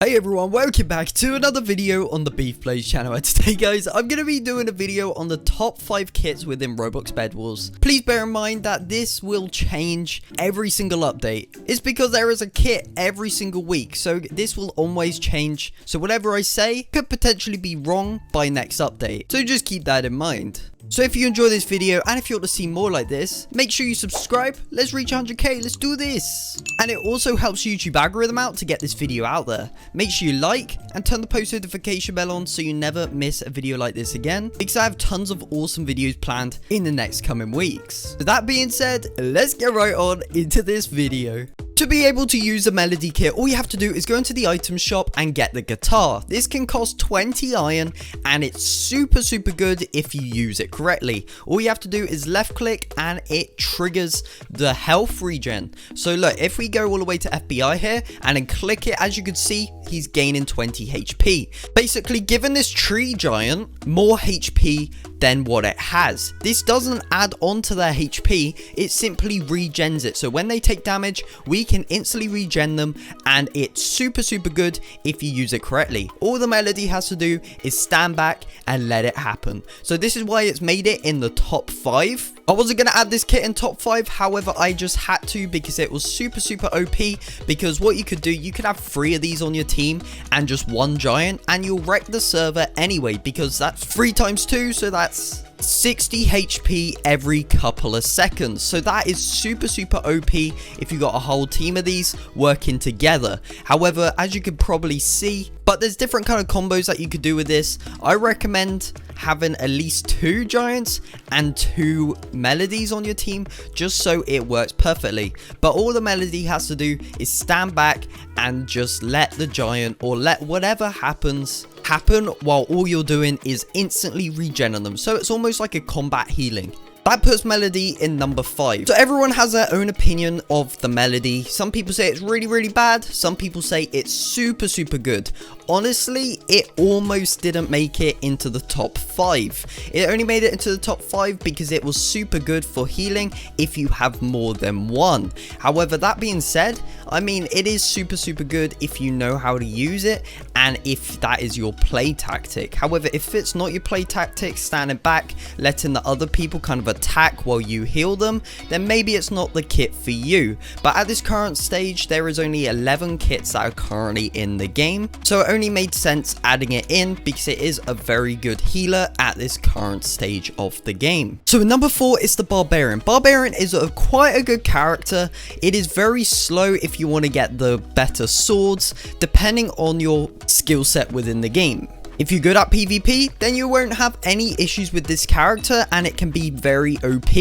Hey everyone, welcome back to another video on the Beef Plays channel, and today guys, I'm going to be doing a video on the top 5 kits within Roblox Bedwars. Please bear in mind that this will change every single update. It's because there is a kit every single week, so this will always change. So whatever I say could potentially be wrong by next update, so just keep that in mind. So if you enjoy this video and if you want to see more like this, make sure you subscribe. Let's reach 100k, let's do this. And it also helps YouTube algorithm out to get this video out there. Make sure you like and turn the post notification bell on so you never miss a video like this again, because I have tons of awesome videos planned in the next coming weeks. With that being said, let's get right on into this video. To be able to use the melody kit, all you have to do is go into the item shop and get the guitar. This can cost 20 iron and it's super good if you use it correctly. All you have to do is left click and it triggers the health regen. So look, if we go all the way to FBI here and then click it, as you can see, he's gaining 20 HP. Basically giving this tree giant more HP than what it has. This doesn't add on to their HP, it simply regens it. So when they take damage, we can instantly regen them, and it's super good if you use it correctly. All the melody has to do is stand back and let it happen. So this is why it's made it in the top 5. I wasn't going to add this kit in top 5, however I just had to because it was super OP. Because what you could do, you could have 3 of these on your team and just 1 giant, and you'll wreck the server anyway, because that's 3 times 2, so that's 60 HP every couple of seconds. So that is super OP if you got a whole team of these working together. However, as you could probably see, but there's different kind of combos that you could do with this. I recommend having at least 2 giants and 2 melodies on your team, just so it works perfectly. But all the melody has to do is stand back and just let the giant, or let whatever happens happen, while all you're doing is instantly regening them. So it's almost like a combat healing. That puts melody in number 5. So everyone has their own opinion of the melody. Some people say it's really bad. Some people say it's super good. Honestly, it almost didn't make it into the top 5. It only made it into the top 5 because it was super good for healing if you have more than 1. However, that being said, I mean, it is super good if you know how to use it and if that is your play tactic. However, if it's not your play tactic, standing back, letting the other people kind of attack while you heal them, then maybe it's not the kit for you. But at this current stage, there is only 11 kits that are currently in the game, so it only made sense adding it in because it is a very good healer at this current stage of the game. So number 4 is the Barbarian. Barbarian is quite a good character. It is very slow if you want to get the better swords, depending on your skill set within the game. If you're good at PvP, then you won't have any issues with this character, and it can be very OP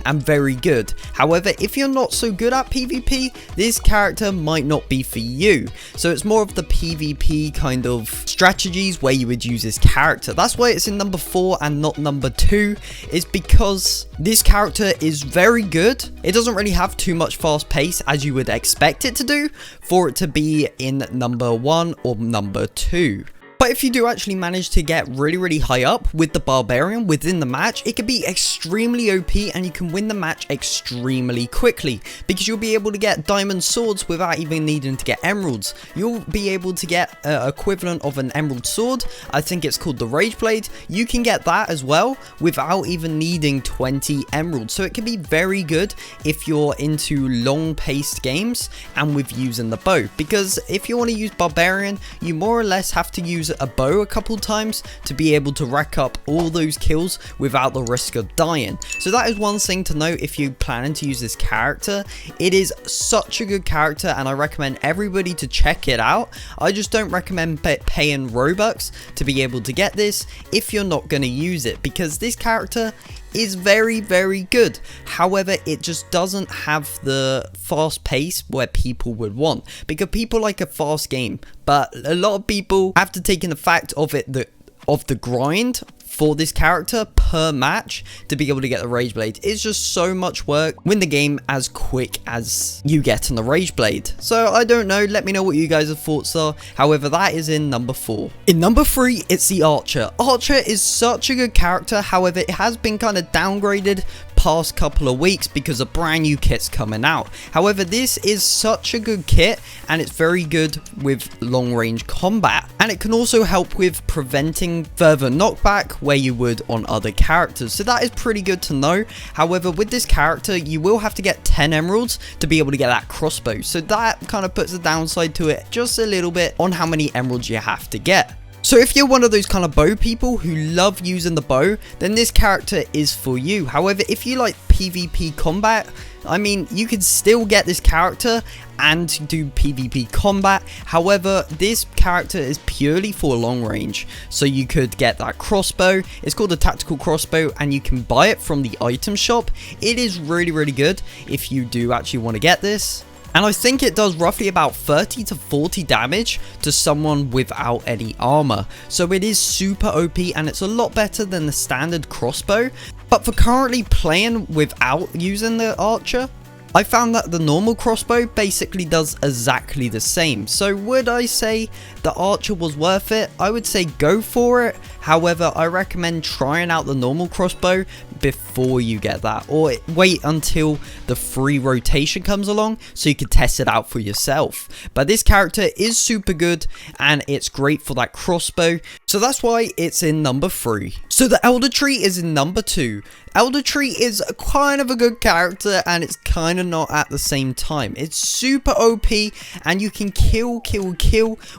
and very good. However, if you're not so good at PvP, this character might not be for you. So it's more of the PvP kind of strategies where you would use this character. That's why it's in number 4 and not number 2, is because this character is very good. It doesn't really have too much fast pace as you would expect it to do for it to be in number 1 or number 2. But if you do actually manage to get really high up with the Barbarian within the match, it can be extremely OP and you can win the match extremely quickly, because you'll be able to get diamond swords without even needing to get emeralds. You'll be able to get equivalent of an emerald sword. I think it's called the Rage Blade. You can get that as well without even needing 20 emeralds. So it can be very good if you're into long paced games and with using the bow, because if you want to use Barbarian, you more or less have to use a bow a couple times to be able to rack up all those kills without the risk of dying. So that is one thing to note if you're planning to use this character. It is such a good character and I recommend everybody to check it out. I just don't recommend paying Robux to be able to get this if you're not going to use it, because this character is very good. However, it just doesn't have the fast pace where people would want, because people like a fast game, but a lot of people have to take in the fact of the grind for this character per match to be able to get the Rage Blade. It's just so much work. Win the game as quick as you get on the Rage Blade. So I don't know, let me know what you guys' thoughts are. However, that is in number 4. In number 3, it's the Archer. Archer is such a good character, however, it has been kind of downgraded past couple of weeks because a brand new kit's coming out. However, this is such a good kit and it's very good with long range combat, and it can also help with preventing further knockback where you would on other characters, so that is pretty good to know. However, with this character you will have to get 10 emeralds to be able to get that crossbow, so that kind of puts a downside to it just a little bit on how many emeralds you have to get. So if you're one of those kind of bow people who love using the bow, then this character is for you. However, if you like PvP combat, I mean, you can still get this character and do PvP combat. However, this character is purely for long range. So you could get that crossbow. It's called a tactical crossbow and you can buy it from the item shop. It is really good if you do actually want to get this. And I think it does roughly about 30 to 40 damage to someone without any armor. So it is super OP and it's a lot better than the standard crossbow. But for currently playing without using the archer, I found that the normal crossbow basically does exactly the same. So would I say the archer was worth it? I would say go for it. However, I recommend trying out the normal crossbow before you get that, or wait until the free rotation comes along so you can test it out for yourself. But this character is super good and it's great for that crossbow, so that's why it's in number 3. So the Elder Tree is in number 2. Elder Tree is kind of a good character and it's kind of not at the same time. It's super OP and you can kill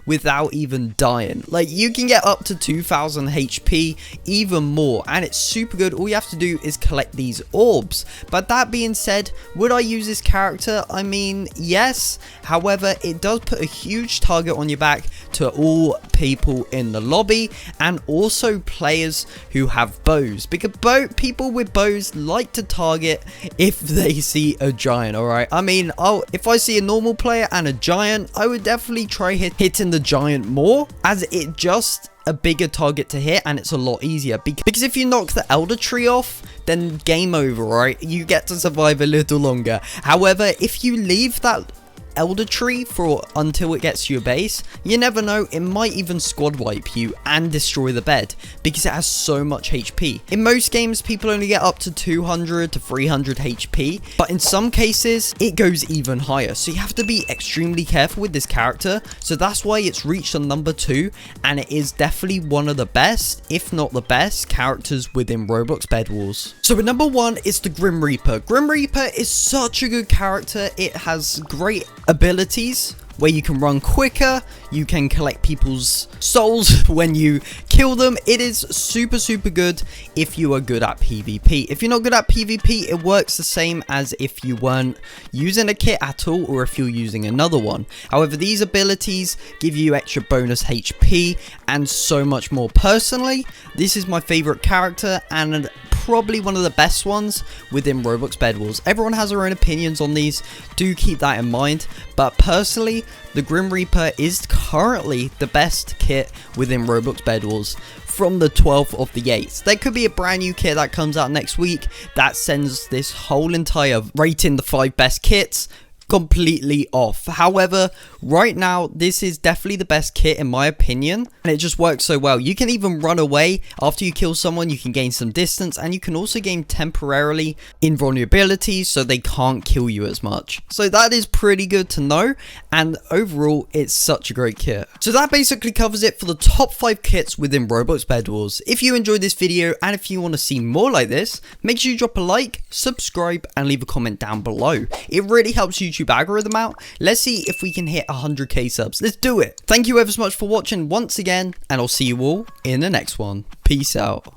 without even dying. Like, you can get up to 2000 HP, even more, and it's super good. All you have to do is collect these orbs. But that being said, would I use this character? I mean, yes. However, it does put a huge target on your back to all people in the lobby and also players who have bows, because people with bows like to target if they see a giant. Alright, I mean, if I see a normal player and a giant, I would definitely try hitting the giant more, as it just a bigger target to hit and it's a lot easier, because if you knock the Elder Tree off, then game over, right? You get to survive a little longer. However, if you leave that Elder Tree for until it gets to your base, you never know, it might even squad wipe you and destroy the bed because it has so much HP. In most games, people only get up to 200 to 300 HP, but in some cases it goes even higher, so you have to be extremely careful with this character. So that's why it's reached on number 2, and it is definitely one of the best, if not the best, characters within Roblox Bedwars. So at number 1 is the Grim Reaper. Grim Reaper is such a good character. It has great abilities where you can run quicker, you can collect people's souls when you kill them. It is super good if you are good at PvP. If you're not good at PvP, it works the same as if you weren't using a kit at all, or if you're using another one. However, these abilities give you extra bonus HP and so much more. Personally, this is my favorite character and probably one of the best ones within Roblox Bedwars. Everyone has their own opinions on these, do keep that in mind, but personally, the Grim Reaper is currently the best kit within Roblox Bedwars from the 12th of the 8th. There could be a brand new kit that comes out next week that sends this whole entire rating the 5 best kits completely off. However, right now, this is definitely the best kit in my opinion, and it just works so well. You can even run away after you kill someone, you can gain some distance, and you can also gain temporarily invulnerability so they can't kill you as much. So that is pretty good to know, and overall, it's such a great kit. So that basically covers it for the top 5 kits within Roblox Bedwars. If you enjoyed this video, and if you want to see more like this, make sure you drop a like, subscribe, and leave a comment down below. It really helps YouTube algorithm out. Let's see if we can hit 100k subs. Let's do it. Thank you ever so much for watching once again, and I'll see you all in the next one. Peace out.